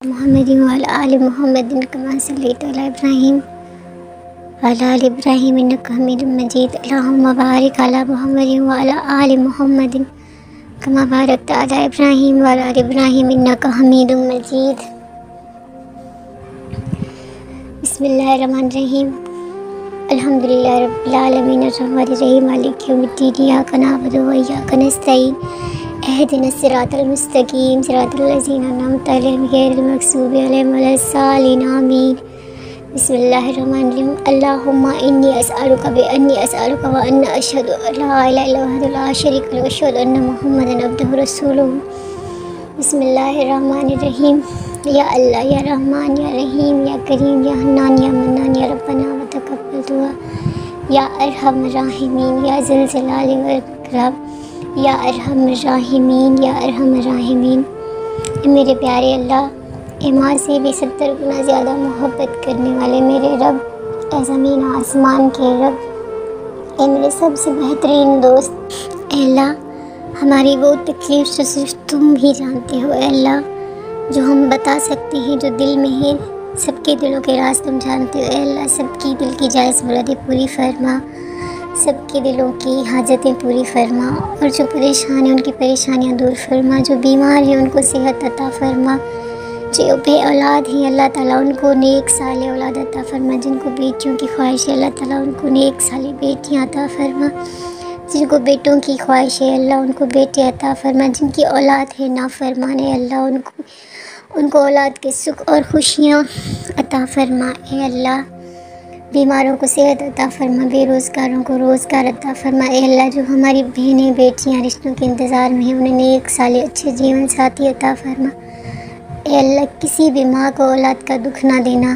मुहम्मदिन व अला आलि मुहम्मदिन कमा सल्लैता अला इब्राहीम व अला आलि इब्राहीम इन्नका हमीदुम मजीद। अल्लाहुम्मा बारिक अला मुहम्मदिन व अला आलि मुहम्मदिन कमा बारकता अला इब्राहीम व अला आलि इब्राहीम इन्नका हमीदुम मजीद। बिस्मिल्लाहिर्रहमानिर्रहीम। अल्हम्दुलिल्लाहि रब्बिल आलमीन अर्रहमानिर रहीम मालिकि यौमिद्दीन इय्याका नअबुदु व इय्याका नस्तईन इहदिनस सिरातल मुस्तकीम सिरातल लज़ीना अनअमता अलैहिम गैरिल मग़ज़ूबि अलैहिम वलस्सालिन आमीन। बिस्मिल्लाहिर्रहमानिर्रहीम। अल्लाहुम्मा इन्नी अस्अलुका बिअन्नी अस्अलुका व अन्ना अशहदु अल्ला इलाहा इल्ला हुवा ला शरीका लहु व अशहदु अन्ना मुहम्मदन अब्दुहु व रसूलुहु। बिस्मिल्लाहिर्रहमानिर्रहीम। या अल्लाह या रहमान या रहीम या करीम या हन्नान या मन्नान या रब्बना व तक़ब्बल दुआ या अरहम राहिमीन या ज़िल जलाली वल इकराम या अरहम राहिमीन या अरहम राहिमीन। मेरे प्यारे अल्लाह, ईमान से भी 70 गुना ज़्यादा मोहब्बत करने वाले मेरे रब, ए ज़मीन आसमान के रब, ए मेरे सबसे बेहतरीन दोस्त, ए अल्लाह हमारी वो तकलीफ़ तो सिर्फ तुम ही जानते हो। ए अल्लाह, जो हम बता सकते हैं, जो दिल में है, सबके दिलों के राज तुम जानते हो। ए अल्लाह, सबकी दिल की जायज़ मुरादें पूरी फरमा, सबके दिलों की हाजतें पूरी फरमा, और जो परेशान हैं उनकी परेशानियां दूर फरमा, जो बीमार हैं उनको सेहत अता फरमा, जो बे औलाद हैं अल्लाह ताला उनको नेक साले औलाद अता फरमा, जिनको बेटियों की ख्वाहिश है अल्लाह ताला उनको नेक साले बेटियाँ अता फरमा, जिनको बेटों की ख्वाहिश है अल्लाह उनको बेटे अता फरमा, जिनकी औलाद है नाफरमान है अल्लाह उनको औलाद के सुख और खुशियाँ अता फरमा। ए अल्लाह, बीमारों को सेहत अता फरमा, बेरोज़गारों को रोज़गार अता फरमा। ए अल्लाह, जो हमारी बहनें बेटियाँ रिश्तों के इंतज़ार में हैं उन्हें नेक साले अच्छे जीवन साथी अता फरमा। ए अल्लाह, किसी भी माँ को औलाद का दुख ना देना।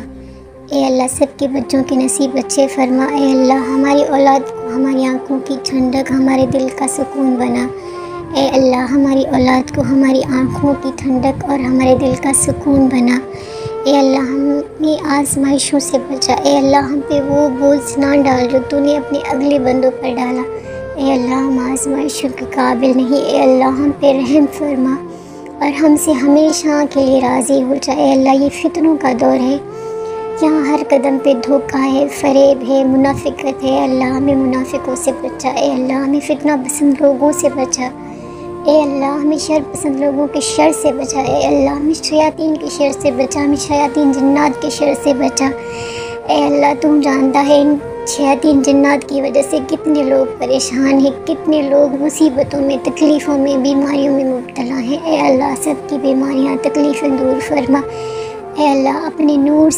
ए अल्लाह, सबके बच्चों के नसीब अच्छे फरमा। ए अल्लाह, हमारी औलाद को हमारी आँखों की ठंडक, हमारे दिल का सुकून बना। ए अल्लाह, हमारी औलाद को हमारी आँखों की ठंडक और हमारे दिल का सुकून बना। ए अल्लाह, हमें आजमाइशों से बचा। ए अल्लाह, हम पे वो बोझ ना डाल जो तूने अपने अगले बंदों पर डाला। ए अल्लाह, हम आजमाइशों के काबिल नहीं। ए अल्लाह, हम पे रहम फरमा और हमसे हमेशा के लिए राज़ी हो जा। ए अल्लाह, ये फितनों का दौर है, यहाँ हर कदम पे धोखा है, फ़रेब है, मुनाफिकत है। अल्लाह, हमें मुनाफिकों से बचा। ए अल्लाह, हमें फितना पसंद लोगों से बचा। ए अल्लाह, हमें शर पसंद लोगों के शर से बचा। ए अल्लाह, हमें शयातीन के शर से बचा, हमें शयातीन जिन्नात के शर से बचा। ए अल्लाह, तुम जानता है इन शयातीन जिन्नात की वजह से कितने लोग परेशान हैं, कितने लोग मुसीबतों में, तकलीफ़ों में, बीमारियों में मुब्तला हैं। ए अल्लाह, सबकी बीमारियाँ तकलीफ़ें दूर फरमा। ए अल्लाह, अपने नूर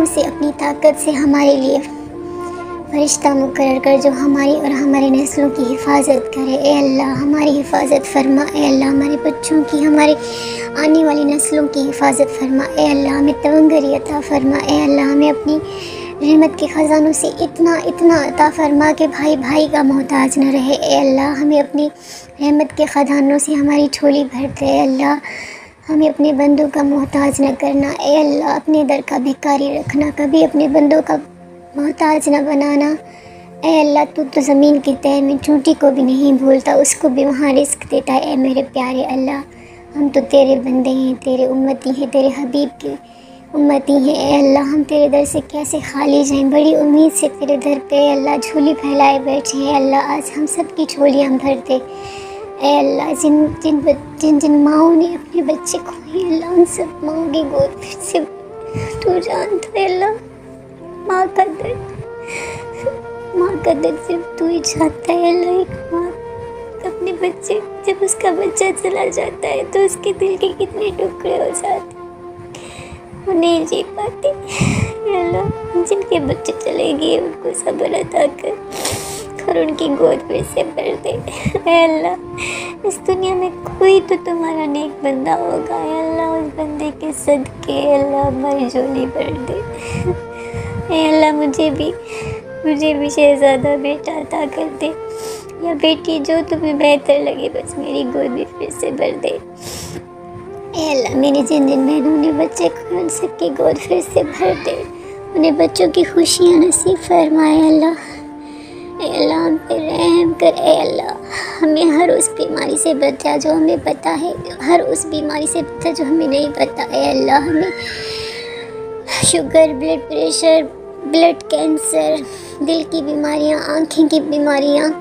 से अपनी ताकत से हमारे लिए फरिश्ता मुकर्रर कर जो हमारी और हमारे नस्लों की हिफाजत करे। ए अल्लाह, हमारी हिफाजत फरमा। ए अल्लाह, हमारे बच्चों की, हमारे आने वाली नस्लों की हिफाजत फरमा। ए अल्लाह, हमें तवंगरी अता फरमा। ए अल्लाह, हमें अपनी रहमत के ख़जानों से इतना अता फरमा कि भाई भाई का मोहताज न रहे। ए अल्लाह, हमें अपनी रहमत के ख़जानों से हमारी झोली भर दे। ए अल्लाह, हमें अपने बंदों का मोहताज न करना। ए अल्लाह, अपने दर का भिखारी रखना, कभी अपने बंदों का मोहताज न बनाना। ए अल्लाह, तू तो ज़मीन की तह में चूंटी को भी नहीं भूलता, उसको भी वहाँ रिस्क देता है। ए मेरे प्यारे अल्लाह, हम तो तेरे बंदे हैं, तेरे उम्मती हैं, तेरे हबीब की उम्मती हैं। ए अल्लाह, हम तेरे दर से कैसे खाली जाएं, बड़ी उम्मीद से तेरे दर पे अल्लाह झोली फैलाए बैठे हैं। अल्लाह, आज हम सब की झोलियाँ भर दे। ए अल्लाह, जिन माओं ने अपने बच्चे खोए अल्लाह, उन सब माओं की गोद फिर से तू जानता है अल्लाह। माँ का दर्द सिर्फ तू ही जानता है अल्लाह। एक माँ अपने बच्चे, जब उसका बच्चा चला जाता है तो उसके दिल के कितने टुकड़े हो जाते, वो नहीं जी पाते। अल्लाह, जिनके बच्चे चले गए उनको सब्र अता कर और उनकी गोद फिर से भर दे। अल्लाह, इस दुनिया में कोई तो तुम्हारा नेक बंदा होगा। अल्लाह, उस बंदे के सदके अल्लाह हमारी झोली भर दे। अल्लाह, मुझे भी शहज़ादा बेटा अता कर दे या बेटी, जो तुम्हें बेहतर लगे, बस मेरी गोद भी फिर से भर दे। अल्लाह, मेरी जिन बहनों ने बच्चे को उन सबकी गोद फिर से भर दे, उन्हें बच्चों की खुशियाँ नसीब फरमाए। अल्लाह, हम पे रहम कर। अल्लाह, हमें हर उस बीमारी से बचा जो हमें पता है, हर उस बीमारी से बचा जो हमें नहीं पता है। अल्लाह हमें sugar, blood pressure, blood cancer, दिल की बीमारियां, आँखें की बीमारियां,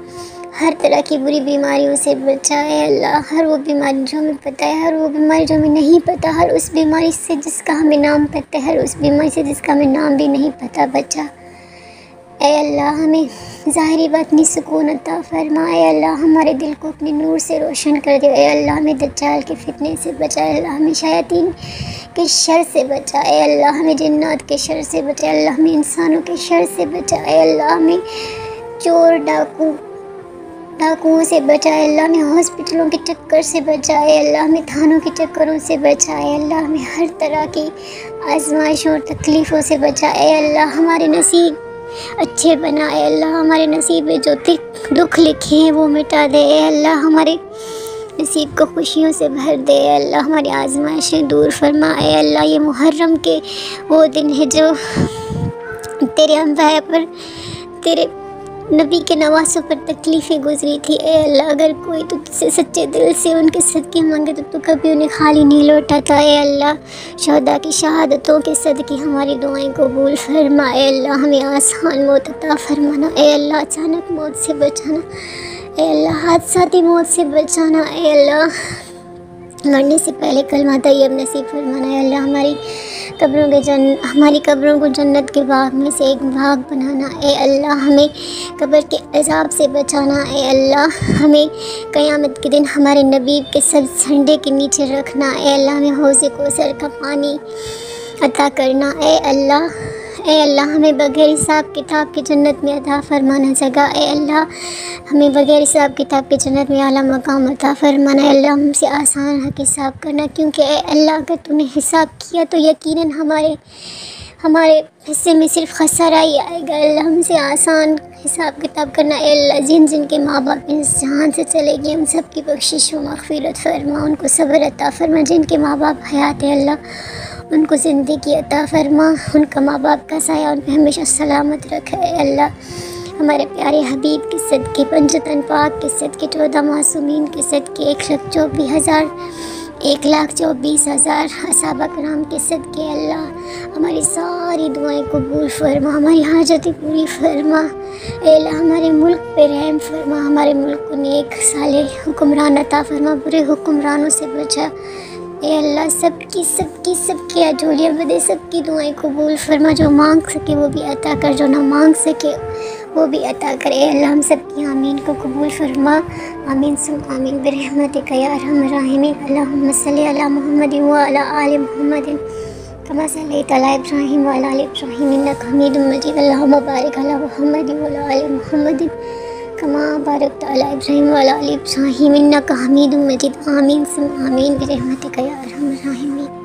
हर तरह की बुरी बीमारियों से बचाए अल्लाह। हर वो बीमारी जो हमें पता है, हर वो बीमारी जो हमें नहीं पता, हर उस बीमारी से जिसका हमें नाम पता है, हर उस बीमारी से जिसका हमें नाम भी नहीं पता बचा। ऐ अल्लाह हमें ज़ाहिरी बातनी सुकून अता फरमा। ऐ अल्लाह हमारे दिल को अपने नूर से रोशन कर दे। ऐ अल्लाह हमें दज्जाल के फितने से बचा। ऐ अल्लाह हमें शयातीन के शर से बचा। ऐ अल्लाह हमें जिन्नात के शर से बचा। ऐ अल्लाह हमें इंसानों के शर से बचा। ऐ अल्लाह हमें चोर डाकुओं से बचाए। अल्लाह हमें हॉस्पिटलों के चक्कर से बचाए। अल्लाह हमें थानों के चक्करों से बचाए। अल्लाह हमें हर तरह की आजमाइशों और तकलीफ़ों से बचाए। अल्लाह हमारे नसीब अच्छे बनाए। अल्लाह हमारे नसीब में जो दुख लिखे हैं वो मिटा दे। अल्लाह हमारे नसीब को खुशियों से भर दे। अल्लाह हमारी आजमाइशें दूर फरमाए। अल्लाह ये मुहर्रम के वो दिन है जो तेरे अंबिया पर, तेरे नबी के नवासों पर तकलीफ़ें गुजरी थी। ए अल्लाह अगर कोई तुझसे सच्चे दिल से उनके सदक़े मांगे तो तू कभी उन्हें खाली नहीं लौटाता। ए अल्लाह शहदा की शहादतों के सदक़े हमारी दुआएं कबूल फरमा। ए अल्लाह हमें आसान मौत अता फरमाना। ए अल्लाह अचानक मौत से बचाना। ए अल्लाह हादसाती मौत से बचाना। ए अल्लाह मरने से पहले कलमा तैयब नसीब फरमाना। है अल्लाह हमारी कब्रों को जन्नत के बाग में से एक बाग बनाना। ए अल्लाह हमें कब्र के अज़ाब से बचाना। ए अल्लाह हमें क़यामत के दिन हमारे नबी के सब झंडे के नीचे रखना। ए अल्लाह हमें हौज़े कौसर का पानी अता करना। ए अल्लाह हमें बग़ैर हिसाब किताब के जन्नत में अता फरमाना जगह। ए अल्लाह हमें बग़ैर हिसाब किताब के जन्नत में आला मकाम अता फरमाना। अल्लाह हमसे आसान हक़ हिसाब करना, क्योंकि ए अल्लाह अगर तूने हिसाब किया तो यकीनन हमारे हिस्से में सिर्फ खसारा ही आएगा। अल्लाह हमसे आसान हिसाब किताब करना। ए अल्लाह जिनके माँ बाप इस जहान से चले गए उन सब की बख्शिश व मग़फ़िरत फरमा, उनको सब्र अता फरमा। जिनके माँ बाप हयात है अल्लाह उनको ज़िंदगी अता फरमा, उनका माँ बाप का साया उन पर हमेशा सलामत रखे। अल्लाह हमारे प्यारे हबीब के सदक़े, पंजतन पाक के सदक़े, 14 मासूमीन के सदक़े, 1,24,000 असहाबा कराम के सदक़े अल्लाह हमारी सारी दुआएं कबूल फरमा, हमारी हाजतें पूरी फरमा। अल्लाह हमारे मुल्क पे रहम फरमा, हमारे मुल्क को नेक साले हुक्मरान अता फरमा, बुरे हुक्मरानों से बचा। ए अल्लाह सबकी अजोलियाँ बदे, सबकी दुआएं कबूल फरमा। जो मांग सके वो भी अता कर, जो ना मांग सके वो भी अता करे। अल्लाह हम सबकी आमीन को कबूल फरमा। आमीन सुम आमीन बिरहमतिका या अरहमर राहिमीन। अल्लाहुम्मा सल्लि अला मुहम्मदिन व अला आलि मुहम्मदिन कमा सल्लैता अला इब्राहीम व अला आलि इब्राहीम इन्नका हमीदुम मजीद। अल्लाहुम्मा बारिक अला मुहम्मदिन व अला आलि मुहम्मदिन कमा बारकता अला इब्राहीम व अला आलि इब्राहीम इन्नका हमीदुम मजीद। आमीन सुम आमीन बिरहमतिका या अरहमर राहिमीन।